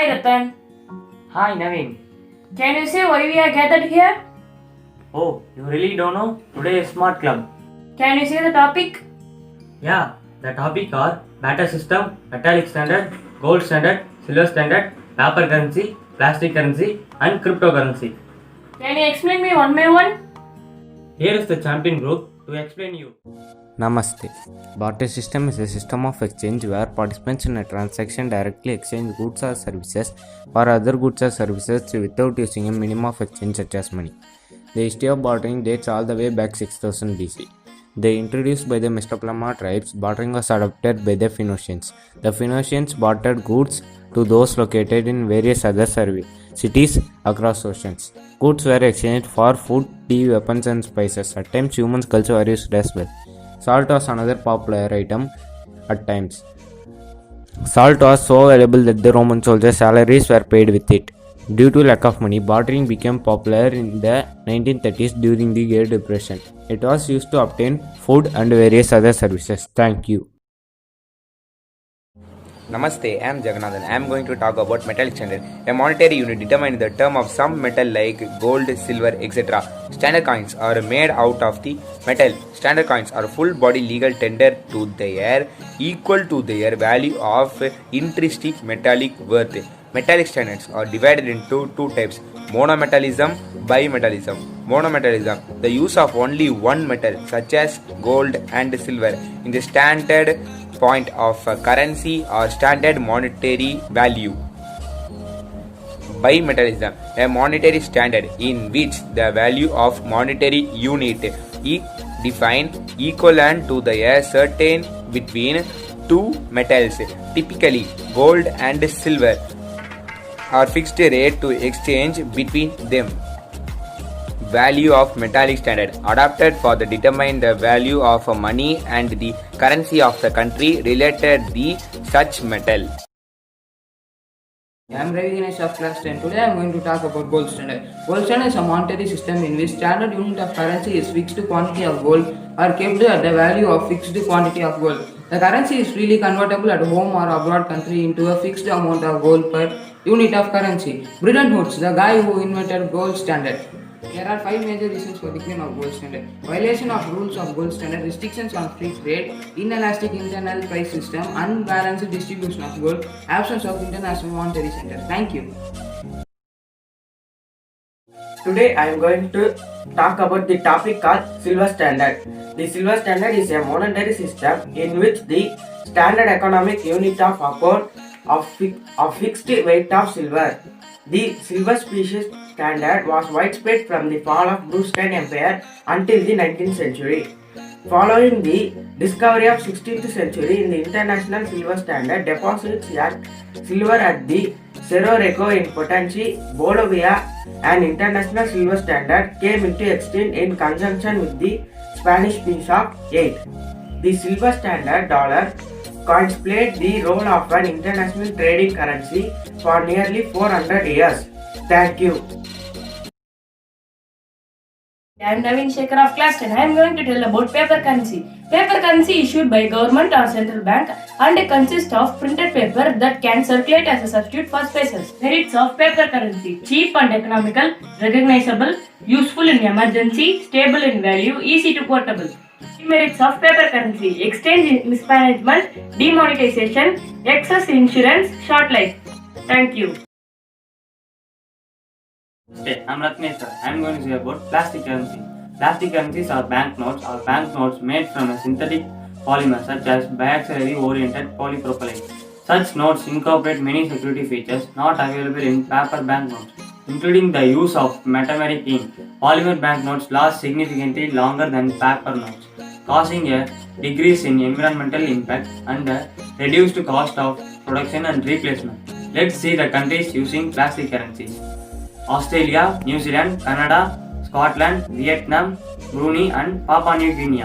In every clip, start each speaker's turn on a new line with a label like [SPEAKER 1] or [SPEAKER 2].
[SPEAKER 1] Hi Ratan.
[SPEAKER 2] Hi Naveen.
[SPEAKER 1] Can you say why we are gathered here?
[SPEAKER 2] Oh, you really don't know? Today is Smart Club.
[SPEAKER 1] Can you say the topic?
[SPEAKER 2] Yeah, the topic are Matter System, Metallic Standard, Gold Standard, Silver Standard, Paper Currency, Plastic Currency and Cryptocurrency.
[SPEAKER 1] Can you explain me one by one?
[SPEAKER 2] Here is the champion group to explain you.
[SPEAKER 3] Namaste. Barter system is a system of exchange where participants in a transaction directly exchange goods or services for other goods or services without using a minimum of exchange such as money. The history of bartering dates all the way back 6000 BC. They introduced by the Mesopotamian tribes, bartering was adopted by the Phoenicians. The Phoenicians bartered goods to those located in various other cities across oceans. Goods were exchanged for food, tea, weapons, and spices. At times, human skulls were used as well. Salt was another popular item at times. Salt was so valuable that the Roman soldiers' salaries were paid with it. Due to lack of money, bartering became popular in the 1930s during the Great Depression. It was used to obtain food and various other services. Thank you.
[SPEAKER 4] Namaste, I am Jagannathan. I am going to talk about metallic standard. A monetary unit determines the term of some metal like gold, silver, etc. Standard coins are made out of the metal. Standard coins are full body legal tender to their equal to their value of intrinsic metallic worth. Metallic standards are divided into two types: monometallism, bimetallism. Monometallism, the use of only one metal such as gold and silver in the standard point of a currency or standard monetary value. Bimetallism, a monetary standard in which the value of monetary unit is defined equivalent to the certain between two metals, typically gold and silver, or fixed rate to exchange between them. Value of metallic standard, adopted for the determine the value of money and the currency of the country related the such metal.
[SPEAKER 5] I am Ravi Ganesh of class 10. Today I am going to talk about gold standard. Gold standard is a monetary system in which standard unit of currency is fixed quantity of gold or kept at the value of fixed quantity of gold. The currency is freely convertible at home or abroad country into a fixed amount of gold per unit of currency. Bretton Woods, the guy who invented gold standard. There are 5 major reasons for decline of gold standard: violation of rules of gold standard, restrictions on free trade, inelastic internal price system, unbalanced distribution of gold, absence of international monetary center. Thank you.
[SPEAKER 6] Today I am going to talk about the topic called silver standard. The silver standard is a monetary system in which the standard economic unit of account of fixed weight of silver. The silver species standard was widespread from the fall of Byzantine Empire until the 19th century. Following the discovery of 16th century in the International Silver Standard, deposits silver at the Cerro Rico in Potenci, Bolivia, and International Silver Standard came into existence in conjunction with the Spanish Peace of 8. The silver standard dollar coins played the role of an international trading currency for nearly 400 years. Thank you.
[SPEAKER 1] I am Naveen Shekhar of class 10. I am going to tell about paper currency. Paper currency issued by government or central bank and consists of printed paper that can circulate as a substitute for pesos. Merits of paper currency: cheap and economical, recognizable, useful in emergency, stable in value, easy to portable. Demerits of paper currency: exchange mismanagement, demonetization, excess insurance, short life. Thank you.
[SPEAKER 2] Hey, I'm Ratnesh. I'm going to say about plastic currency. Plastic currencies are banknotes made from a synthetic polymer such as biaxially oriented polypropylene. Such notes incorporate many security features not available in paper banknotes, including the use of metameric ink. Polymer banknotes last significantly longer than paper notes, causing a decrease in environmental impact and a reduced cost of production and replacement. Let's see the countries using plastic currencies: Australia, New Zealand, Canada, Scotland, Vietnam, Brunei and Papua New Guinea.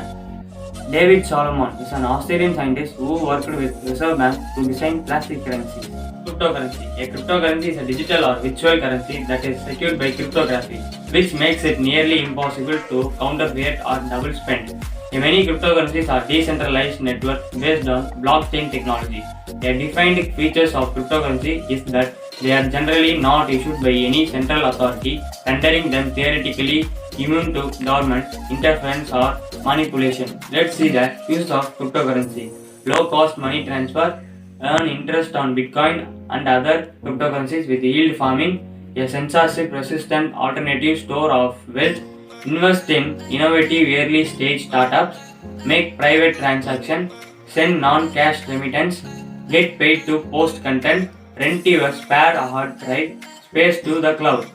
[SPEAKER 2] David Solomon is an Australian scientist who worked with Reserve Bank to design plastic currencies. Cryptocurrency. A cryptocurrency is a digital or virtual currency that is secured by cryptography, which makes it nearly impossible to counterfeit or double spend. Many cryptocurrencies are decentralized networks based on blockchain technology. A defined features of cryptocurrency is that They are generally not issued by any central authority, rendering them theoretically immune to government interference or manipulation. Let's see the use of cryptocurrency. Low cost money transfer, earn interest on Bitcoin and other cryptocurrencies with yield farming, a censorship resistant alternative store of wealth, invest in innovative early stage startups, make private transaction, send non-cash remittance, get paid to post content, rent your spare hard drive space to the cloud.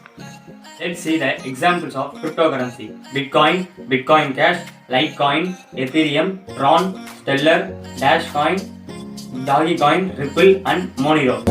[SPEAKER 2] Let's see the examples of cryptocurrency. Bitcoin, Bitcoin Cash, Litecoin, Ethereum, Tron, Stellar, Dashcoin, Dogecoin, Ripple and Monero.